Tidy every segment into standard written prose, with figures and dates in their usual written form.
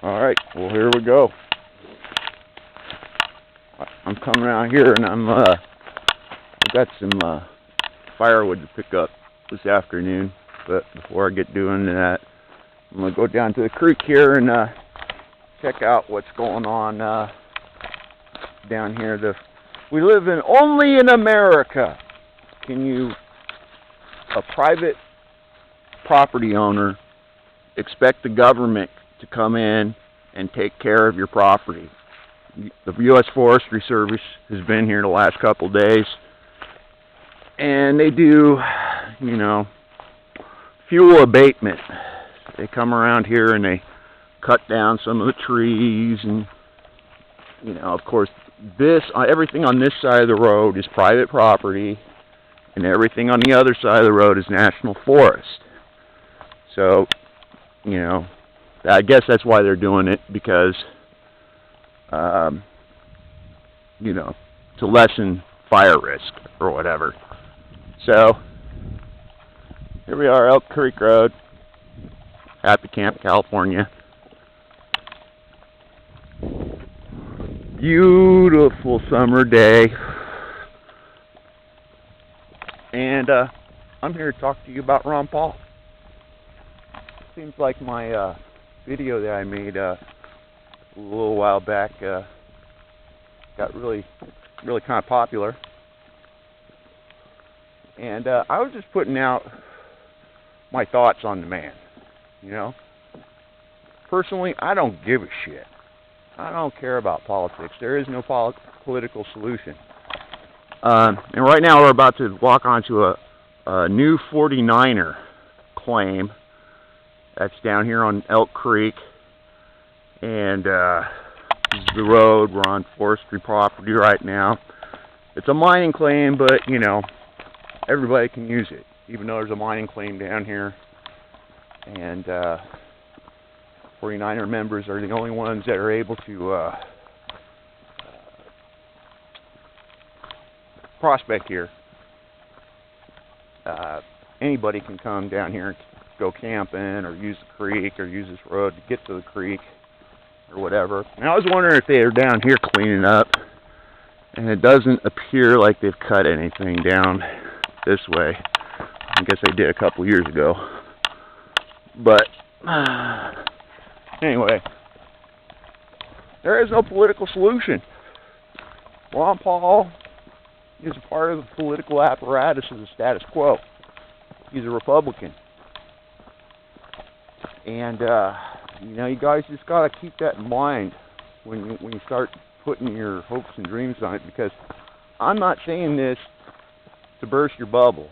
Alright, well here we go. I'm coming out here and I've got some firewood to pick up this afternoon, but before I get doing that, I'm going to go down to the creek here and check out what's going on down here. We live only in America. A private property owner, expect the government to come in and take care of your property? The U.S. Forestry Service has been here the last couple of days, and they do, fuel abatement. They come around here and they cut down some of the trees, and, of course, everything on this side of the road is private property, and everything on the other side of the road is national forest. So, I guess that's why they're doing it, because, to lessen fire risk or whatever. So, here we are, Elk Creek Road, Happy Camp, California. Beautiful summer day. And I'm here to talk to you about Ron Paul. Seems like my video that I made a little while back got really kind of popular. And I was just putting out my thoughts on the man. Personally, I don't give a shit. I don't care about politics. There is no political solution. And right now we're about to walk onto a new 49er claim that's down here on Elk Creek. And this is the road. We're on forestry property right now. It's a mining claim, but, everybody can use it, even though there's a mining claim down here. And 49er members are the only ones that are able to prospect here. Anybody can come down here and go camping or use the creek or use this road to get to the creek or whatever. And I was wondering if they are down here cleaning up, and it doesn't appear like they've cut anything down this way. I guess they did a couple years ago. But anyway, there is no political solution. Ron Paul is a part of the political apparatus of the status quo. He's a Republican. And, you guys just got to keep that in mind when you start putting your hopes and dreams on it, because I'm not saying this to burst your bubble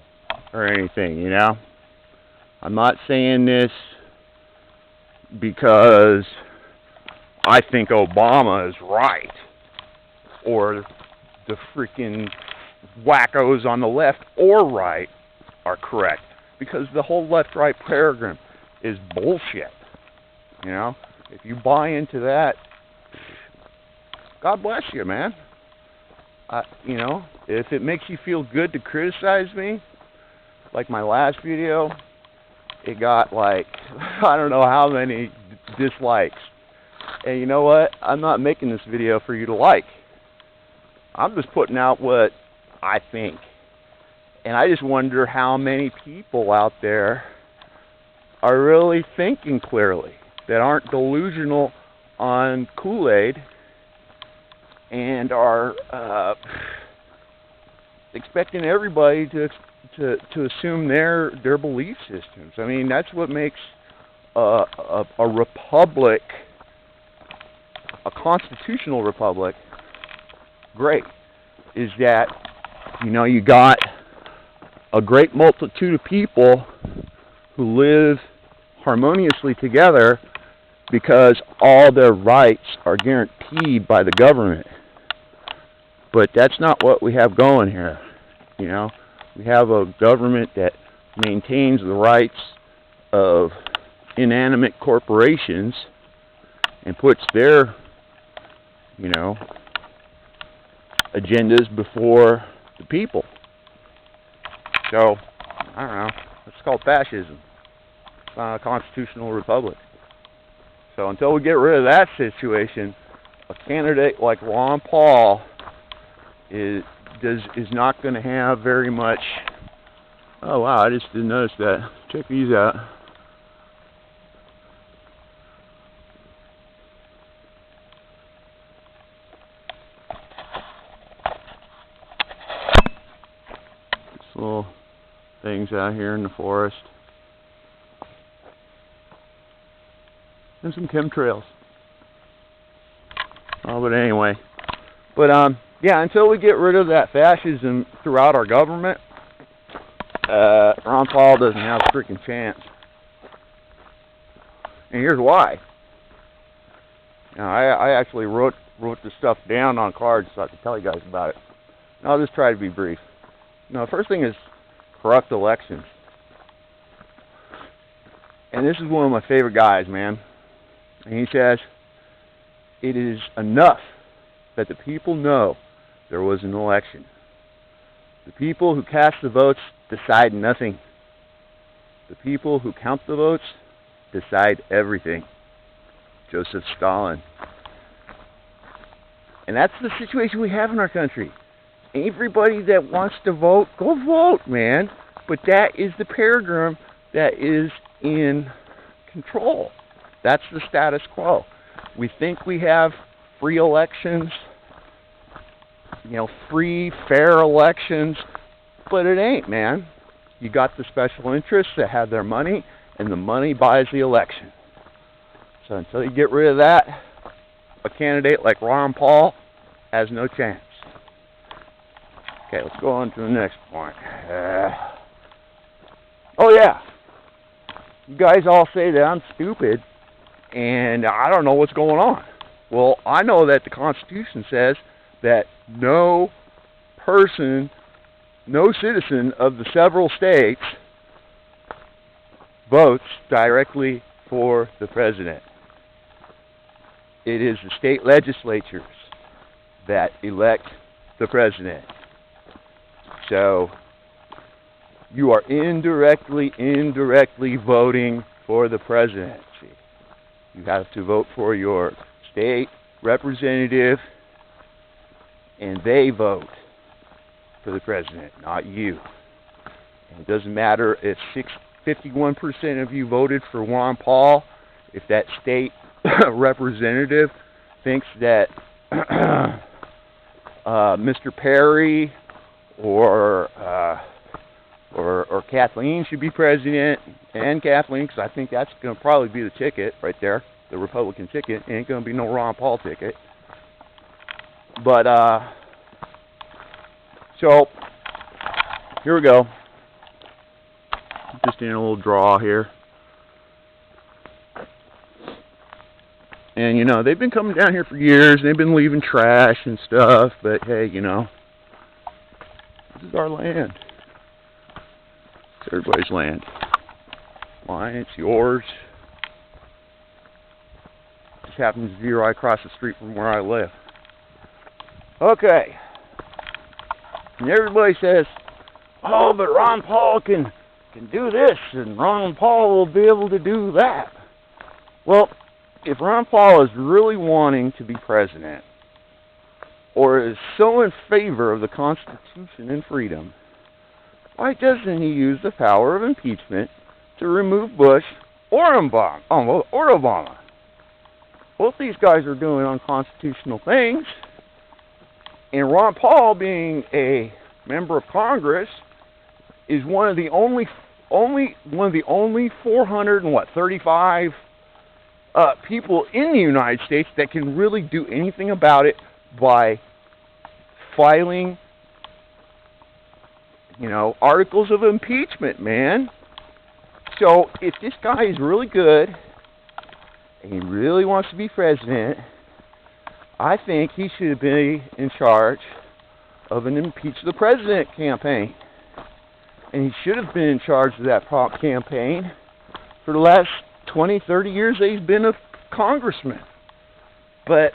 or anything, I'm not saying this because I think Obama is right, or the freaking wackos on the left or right are correct, because the whole left-right paradigm is bullshit. If you buy into that, God bless you, man. If it makes you feel good to criticize me, like my last video, it got I don't know how many dislikes. And you know what? I'm not making this video for you to like. I'm just putting out what I think. And I just wonder how many people out there are really thinking clearly, that aren't delusional on Kool-Aid and are expecting everybody to assume their belief systems. I mean, that's what makes a republic, a constitutional republic, great. Is that you got a great multitude of people who live harmoniously together because all their rights are guaranteed by the government. But that's not what we have going here. We have a government that maintains the rights of inanimate corporations and puts their, agendas before the people. So, I don't know. It's called fascism. It's not a constitutional republic. So until we get rid of that situation, a candidate like Ron Paul is not going to have very much. Oh wow, I just didn't notice that. Check these out. Just little things out here in the forest. And some chemtrails. Oh, but anyway. But yeah, until we get rid of that fascism throughout our government, Ron Paul doesn't have a freaking chance. And here's why. Now, I actually wrote this stuff down on cards so I could tell you guys about it. And I'll just try to be brief. Now, the first thing is corrupt elections. And this is one of my favorite guys, man. And he says, it is enough that the people know there was an election. The people who cast the votes decide nothing. The people who count the votes decide everything. Joseph Stalin. And that's the situation we have in our country. Everybody that wants to vote, go vote, man. But that is the paradigm that is in control. That's the status quo. We think we have free elections, free, fair elections, but it ain't, man. You got the special interests that have their money, and the money buys the election. So until you get rid of that, a candidate like Ron Paul has no chance. Okay, let's go on to the next point. Oh yeah, you guys all say that I'm stupid, and I don't know what's going on. Well, I know that the Constitution says that no person, no citizen of the several states votes directly for the president. It is the state legislatures that elect the president. So you are indirectly voting for the presidency. You have to vote for your state representative, and they vote for the president, not you. And it doesn't matter if 51% of you voted for Ron Paul, if that state representative thinks that Mr. Perry or Kathleen should be president, and Kathleen, because I think that's going to probably be the ticket right there, the Republican ticket. It ain't going to be no Ron Paul ticket. But, so, here we go. Just in a little draw here. And, they've been coming down here for years, and they've been leaving trash and stuff, but hey, this is our land. It's everybody's land. Mine, it's yours. Just happens to be right across the street from where I live. Okay. And everybody says, oh, but Ron Paul can do this, and Ron Paul will be able to do that. Well, if Ron Paul is really wanting to be president, or is so in favor of the Constitution and freedom, why doesn't he use the power of impeachment to remove Bush or Obama? Both these guys are doing unconstitutional things, and Ron Paul, being a member of Congress, is one of the only 435 people in the United States that can really do anything about it by filing, articles of impeachment, man. So if this guy is really good and he really wants to be president, I think he should be in charge of an impeach the president campaign. And he should have been in charge of that campaign for the last 20, 30 years that he's been a congressman. But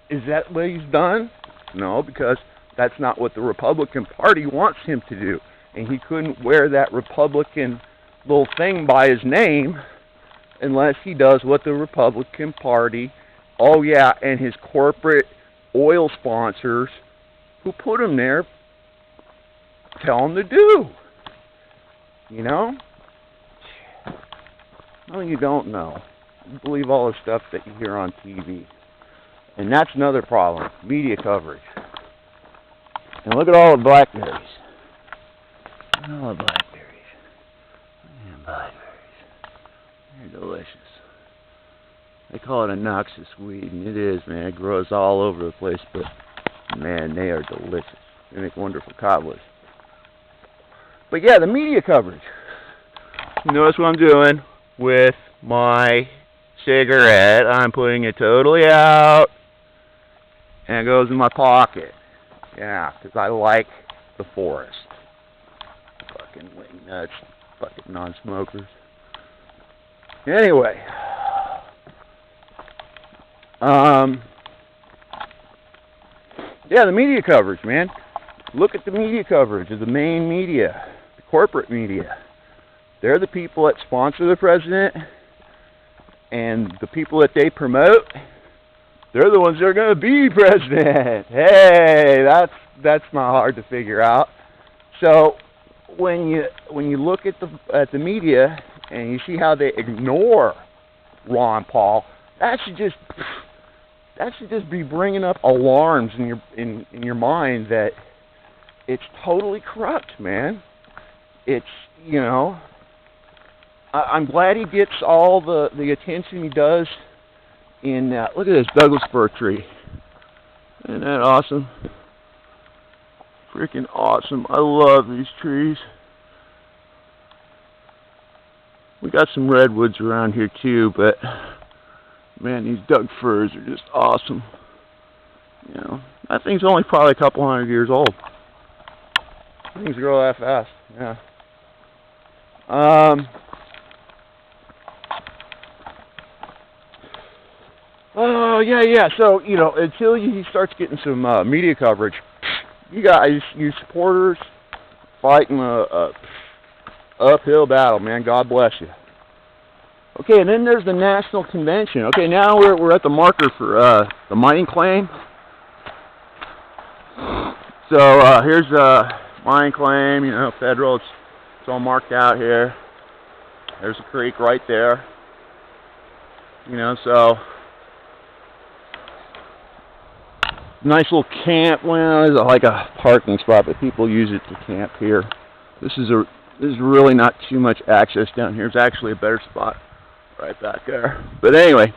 is that what he's done? No, because that's not what the Republican Party wants him to do. And he couldn't wear that Republican little thing by his name unless he does what the Republican Party, oh yeah, and his corporate oil sponsors who put him there tell him to do. You know? No, you don't know. You believe all the stuff that you hear on TV. And that's another problem, media coverage. And look at all the blackberries. Look at all the blackberries. Man, blackberries. They're delicious. They call it a noxious weed, and it is, man. It grows all over the place, but, man, they are delicious. They make wonderful cobblers. But, yeah, the media coverage. You notice what I'm doing with my cigarette. I'm putting it totally out, and it goes in my pocket. Yeah, because I like the forest. Fucking wing nuts. Fucking non-smokers. Anyway. Yeah, the media coverage, man. Look at the media coverage of the main media, the corporate media. They're the people that sponsor the president, and the people that they promote, they're the ones that are going to be president. Hey, that's not hard to figure out. So when you look at the media and you see how they ignore Ron Paul, that should just be bringing up alarms in your mind that it's totally corrupt, man. It's, you know, I'm glad he gets all the attention he does in, look at this Douglas fir tree. Isn't that awesome? Freaking awesome. I love these trees. We got some redwoods around here too, but man, these Doug firs are just awesome. You know, that thing's only probably a couple hundred years old. Things grow that fast, yeah. Oh, yeah. So, you know, until he starts getting some media coverage, you guys, you supporters, fighting a uphill battle, man. God bless you. Okay, and then there's the national convention. Okay, now we're at the marker for the mining claim. So here's mine claim, you know, federal. It's all marked out here. There's a creek right there. You know, so nice little camp. Well, it's like a parking spot, but people use it to camp here. This is really not too much access down here. It's actually a better spot right back there. But anyway,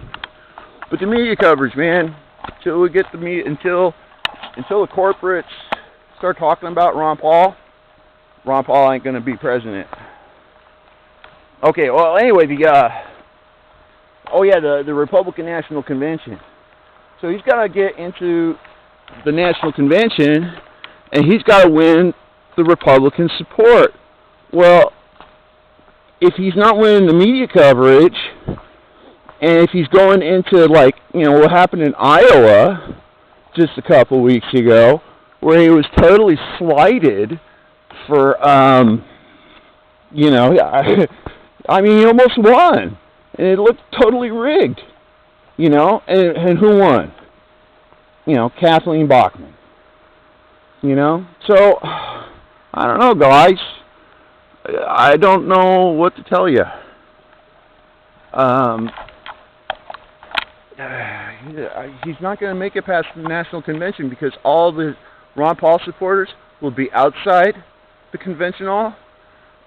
the media coverage, man. Until we get the media, until the corporates start talking about Ron Paul ain't going to be president. Okay, well, anyway, the Republican National Convention. So he's got to get into the National Convention, and he's got to win the Republican support. Well, if he's not winning the media coverage, and if he's going into, like, you know, what happened in Iowa just a couple weeks ago, where he was totally slighted for, you know, I mean, he almost won, and it looked totally rigged, you know, and who won? You know, Kathleen Bachman, you know, so, I don't know, guys, I don't know what to tell you. He's not going to make it past the National Convention because all the Ron Paul supporters will be outside the convention hall,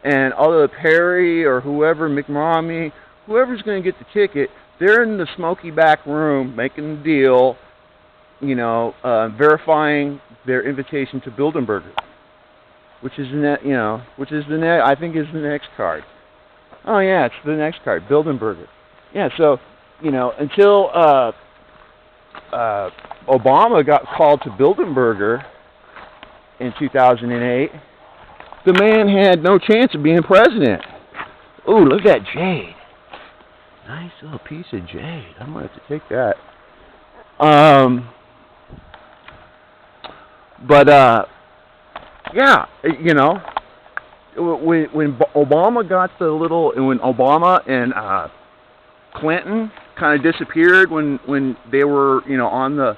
and all the Perry or whoever, McMahon, whoever's going to get the ticket, they're in the smoky back room making the deal, you know, verifying their invitation to Buildinburger, which is I think is the next card. Oh yeah, it's the next card, Buildinburger. Yeah, so, you know, until Obama got called to Buildinburger in 2008, the man had no chance of being president. Ooh, look at that jade. Nice little piece of jade. I'm going to have to take that. Yeah, you know, when Obama got when Obama and Clinton kind of disappeared when they were, on the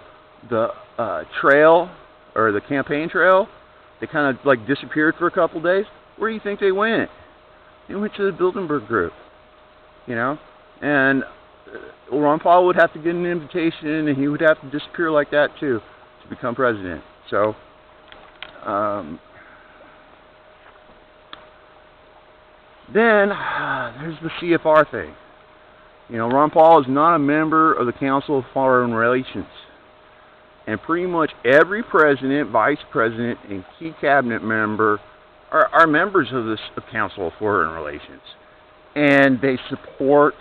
trail, or the campaign trail. They kind of like disappeared for a couple days. Where do you think they went? They went to the Bilderberg group, and Ron Paul would have to get an invitation, and he would have to disappear like that too to become president. So, then there's the CFR thing. Ron Paul is not a member of the Council of Foreign Relations. And pretty much every president, vice president, and key cabinet member are members of this Council of Foreign Relations. And they support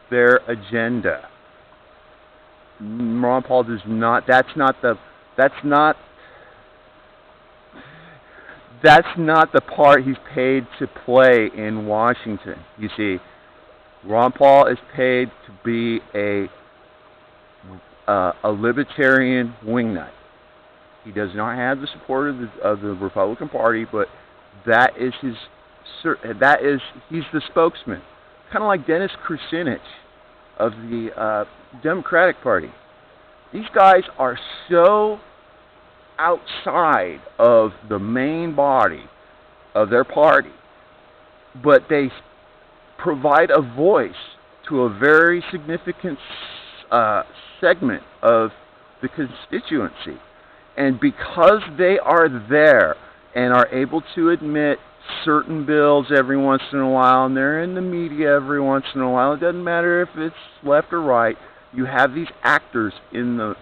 their agenda. Ron Paul does not, that's not the part he's paid to play in Washington. You see, Ron Paul is paid to be a libertarian wingnut. He does not have the support of the Republican Party, but he's the spokesman, kind of like Dennis Kucinich of the Democratic Party. These guys are so outside of the main body of their party, but they provide a voice to a very significant segment of the constituency. And because they are there and are able to admit certain bills every once in a while, and they're in the media every once in a while, it doesn't matter if it's left or right, you have these actors in the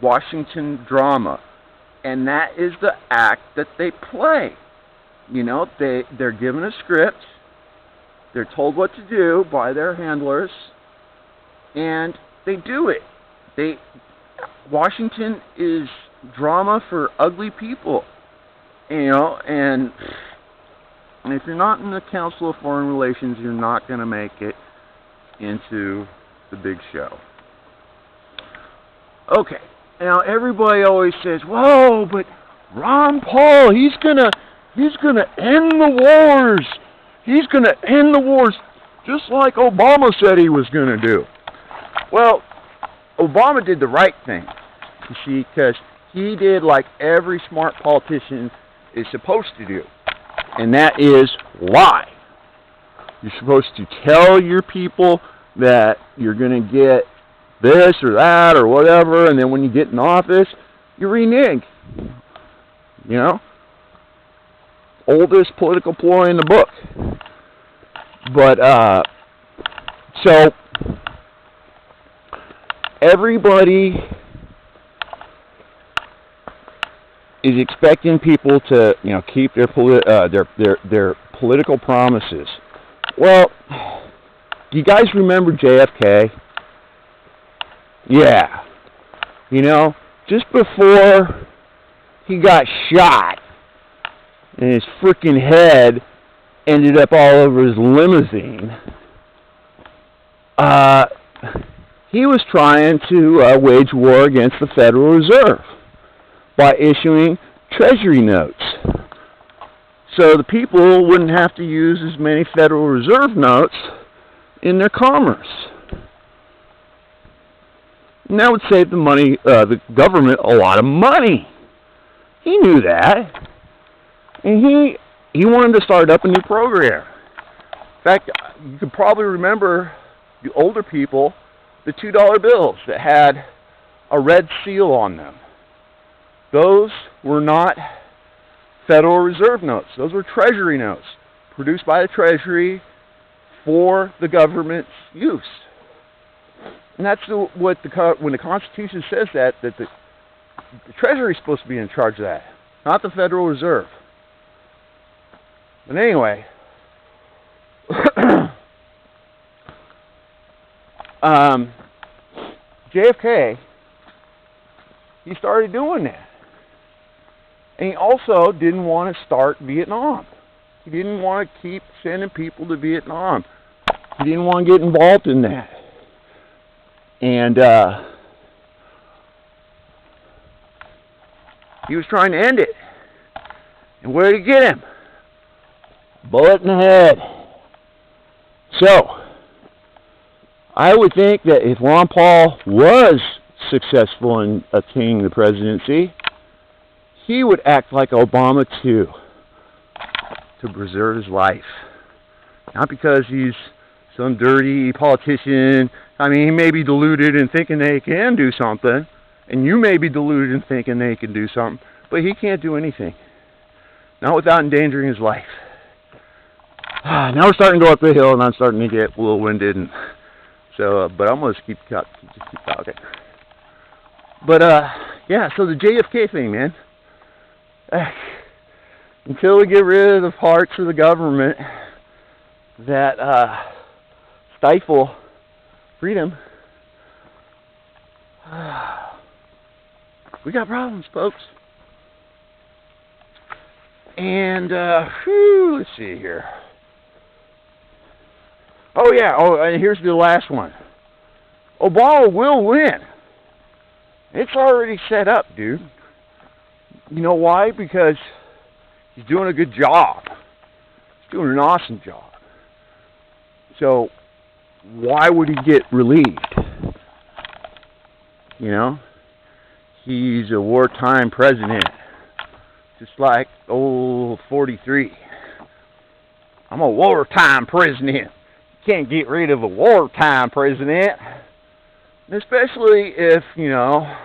Washington drama, and that is the act that they play. They're given a script, they're told what to do by their handlers, and they do it. Washington is drama for ugly people, and if you're not in the Council of Foreign Relations, you're not going to make it into the big show. Okay, now everybody always says, "Whoa, but Ron Paul, he's gonna end the wars. He's gonna end the wars, just like Obama said he was gonna do." Well, Obama did the right thing, you see, because he did like every smart politician is supposed to do, and that is lie. You're supposed to tell your people that you're going to get this or that or whatever, and then when you get in office, you renege. Oldest political ploy in the book. But, so, everybody is expecting people to, keep their political promises. Well, do you guys remember JFK? Yeah. Just before he got shot and his freaking head ended up all over his limousine, he was trying to wage war against the Federal Reserve by issuing Treasury notes. So the people wouldn't have to use as many Federal Reserve notes in their commerce. And that would save the government a lot of money. He knew that. And he wanted to start up a new program. In fact, you could probably remember, the older people, the $2 bills that had a red seal on them. Those were not Federal Reserve notes. Those were Treasury notes produced by the Treasury for the government's use. And that's when the Constitution says that the Treasury is supposed to be in charge of that, not the Federal Reserve. But anyway, JFK, he started doing that. And he also didn't want to start Vietnam. He didn't want to keep sending people to Vietnam. He didn't want to get involved in that. And he was trying to end it. And where did he get him? Bullet in the head. So, I would think that if Ron Paul was successful in attaining the presidency, he would act like Obama too, to preserve his life. Not because he's some dirty politician. I mean, he may be deluded in thinking they can do something, and you may be deluded in thinking they can do something, but he can't do anything. Not without endangering his life. Now we're starting to go up the hill, and I'm starting to get a little winded, and so, but I'm going to keep talking. But, yeah, so the JFK thing, man. Until we get rid of the parts of the government that stifle freedom, we got problems, folks. And, let's see here. Oh, yeah, and here's the last one. Obama will win. It's already set up, dude. You know why? Because he's doing a good job. He's doing an awesome job. So, why would he get relieved? You know? He's a wartime president. Just like old 43. I'm a wartime president. You can't get rid of a wartime president. Especially if, you know,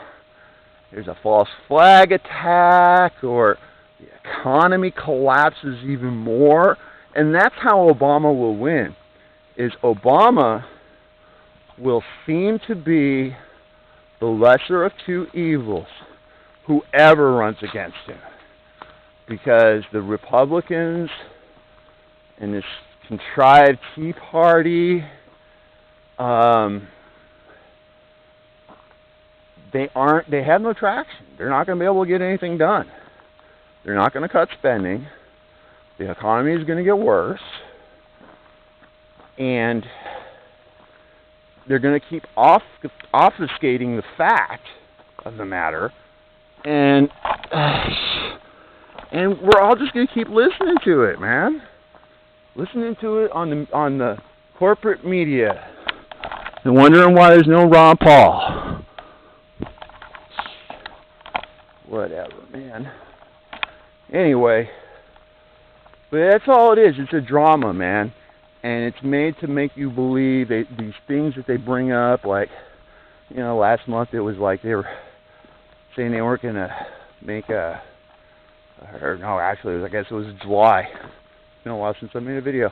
there's a false flag attack or the economy collapses even more. And that's how Obama will win. Is Obama will seem to be the lesser of two evils, whoever runs against him. Because the Republicans and this contrived Tea Party, they have no traction. They're not going to be able to get anything done. They're not going to cut spending. The economy is going to get worse. And they're going to keep obfuscating the fact of the matter. And we're all just going to keep listening to it, man. Listening to it on the corporate media. And wondering why there's no Ron Paul. Whatever, man. Anyway. But that's all it is. It's a drama, man. And it's made to make you believe these things that they bring up. Like, you know, last month it was like they were saying they weren't going to make I guess it was July. It's been a while since I made a video.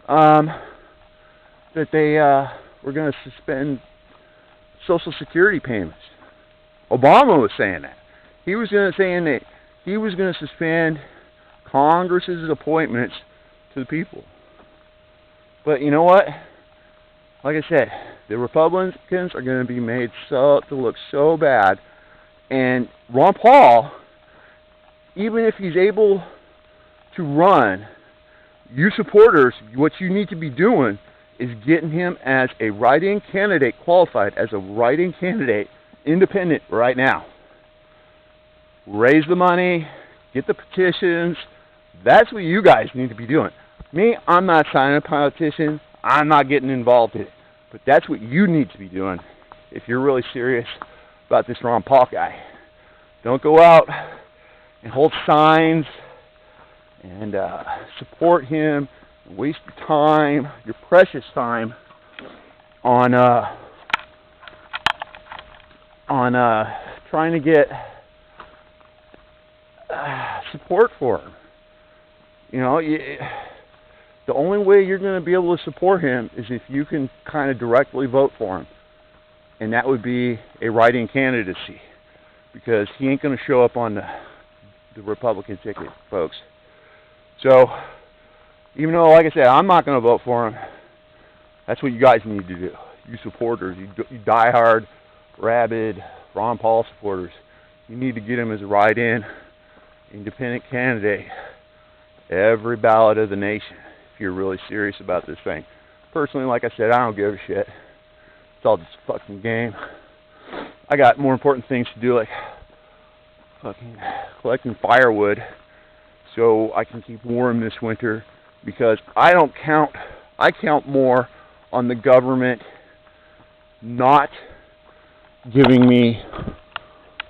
That they were going to suspend Social Security payments. Obama was saying that. He was going to suspend Congress's appointments to the people. But you know what? Like I said, the Republicans are going to be made to look so bad. And Ron Paul, even if he's able to run, you supporters, what you need to be doing is getting him as a write-in candidate, qualified as a write-in candidate, independent right now. Raise the money, get the petitions. That's what you guys need to be doing. Me, I'm not signing a politician. I'm not getting involved in it. But that's what you need to be doing if you're really serious about this Ron Paul guy. Don't go out and hold signs and support him and waste your time, your precious time, on trying to get support for him. You know, the only way you're going to be able to support him is if you can kind of directly vote for him. And that would be a write-in candidacy. Because he ain't going to show up on the Republican ticket, folks. So, even though, like I said, I'm not going to vote for him, that's what you guys need to do. You supporters, you diehard, rabid Ron Paul supporters, you need to get him as a write-in independent candidate every ballot of the nation if you're really serious about this thing. Personally, like I said, I don't give a shit. It's all just a fucking game. I got more important things to do, like fucking collecting firewood so I can keep warm this winter, because I count more on the government not giving me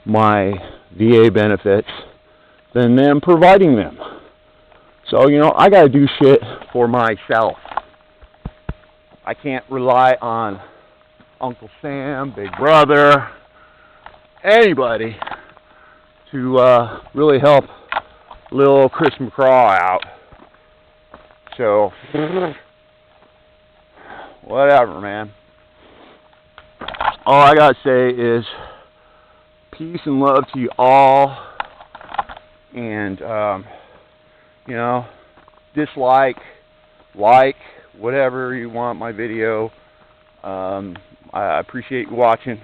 my VA benefits than them providing them. So, you know, I gotta do shit for myself. I can't rely on Uncle Sam, Big Brother, anybody to really help little Chris McCraw out. So, whatever, man. All I gotta say is peace and love to you all. And, you know, dislike, like, whatever you want my video. I appreciate you watching.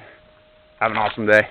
Have an awesome day.